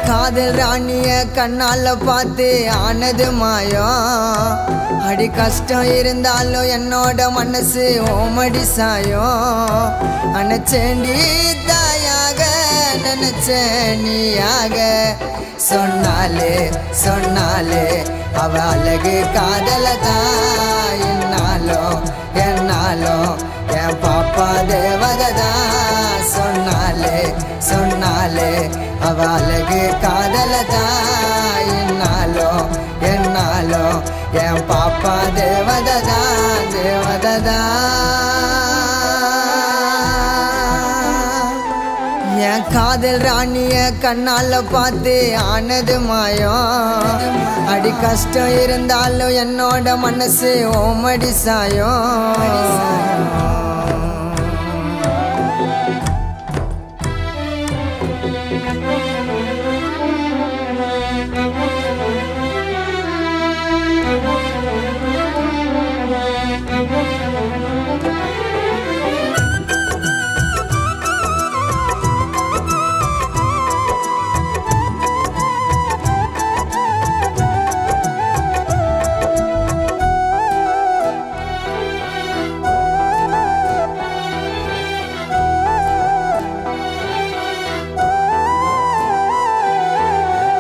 காதல் ராணிய கண்ணால பார்த்து ஆனது மாயம். அடி கஷ்டம் இருந்தாலும் என்னோட மனசு ஓமடி சாயம். அணைச்சேண்டி தாயாக நினைச்சேனியாக சொன்னாலே சொன்னாலே அவ அழகு காதல தான். என்னாலும் என்னாலும் என் பாப்பா தேவதா சொன்னாலே சொன்னாலே அவ அழகு காதலதா. என்னாலும் என்னாலும் என் பாப்பா தேவதா தேவதா. என் காதல் ராணிய கண்ணால பார்த்து ஆனது மாயம். அடி கஷ்டம் இருந்தாலும் என்னோட மனசு ஓமடி சாயம்.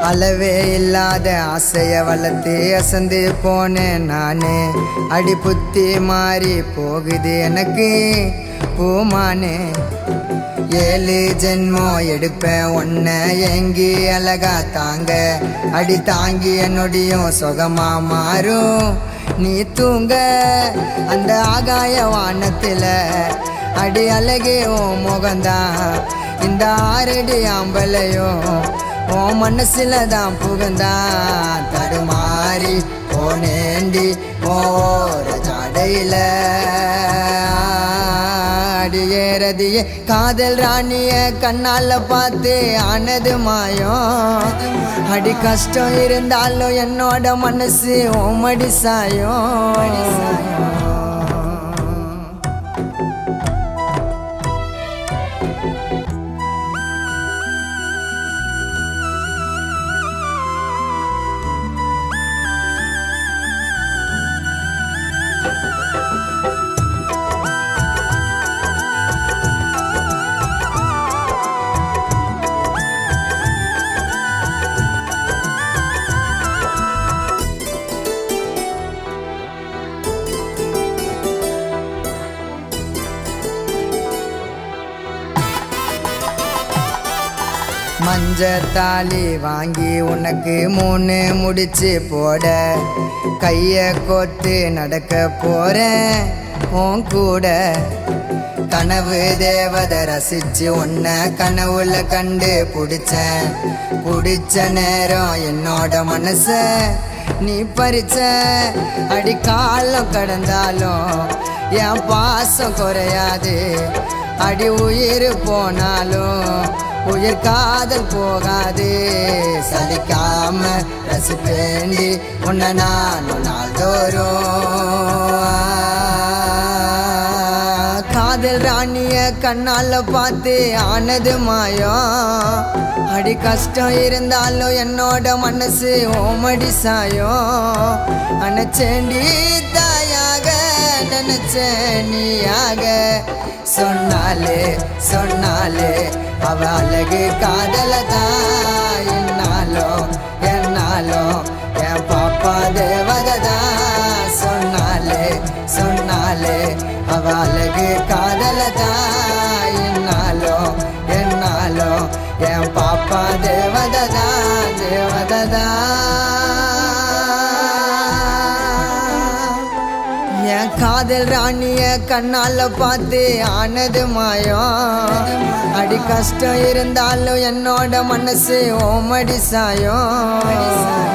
அளவே இல்லாத ஆசைய வளர்த்து அசந்து போனேன் நானே. அடி புத்தி மாறி போகுது எனக்கு பூமானே. 7 ஜென்மம் எடுப்பேன் ஒன்ன எங்கி அழகா தாங்க. அடி தாங்கி என்னுடையும் சுகமா மாறும் நீ தூங்க. அந்த ஆகாய வானத்தில் அடி அழகே ஓ முகந்தான். இந்த 6 அடி ஆம்பலையும் ஓ மனசுல தான் புகந்தான். தடுமாறி போனேண்டி ஓர ஜாடையில அடியேறதியே காதல் ராணிய கண்ணால பார்த்து ஆனது மாயம். அடி கஷ்டம் இருந்தாலும் என்னோட மனசு ஓமடி சாயம். மஞ்சத்தாலி வாங்கி உனக்கு 3 முடிச்சு போட கைய கோத்து நடக்க போறேன் உன் கூட. கனவு தேவதை ரசிச்சு உன்னை கனவுல கண்டு பிடிச்ச நேரம் என்னோட மனச நீ பறிச்ச. அடி காலம் கடந்தாலும் என் பாசம் குறையாது. அடி உயிர் போனாலும் உயிர் காதல் போகாது. சலிக்காம ரசிப்பேண்டி உன்னை நானும் நாள்தோறும். காதல் ராணிய கண்ணால பார்த்து ஆனது மாயம். அடி கஷ்டம் இருந்தாலும் என்னோட மனசு ஓமடி சாயம். அணைச்சேண்டி தாயாக நினைச்சேனியாக சொன்னாலே சொன்னாலே அவ அழகு காதலதா. என்னாலும் என்னாலும் என் பாப்பா தேவதா சொன்னாலே சொன்னாலே அவ அழகு காதலதா. என்னாலும் என்னாலும் என் பாப்பா தேவதா தேவதா. காதல் ராணிய கண்ணால பார்த்து ஆனது மாயம் அடி கஷ்டம் இருந்தாலும் என்னோட மனசு ஓமடி சாயம்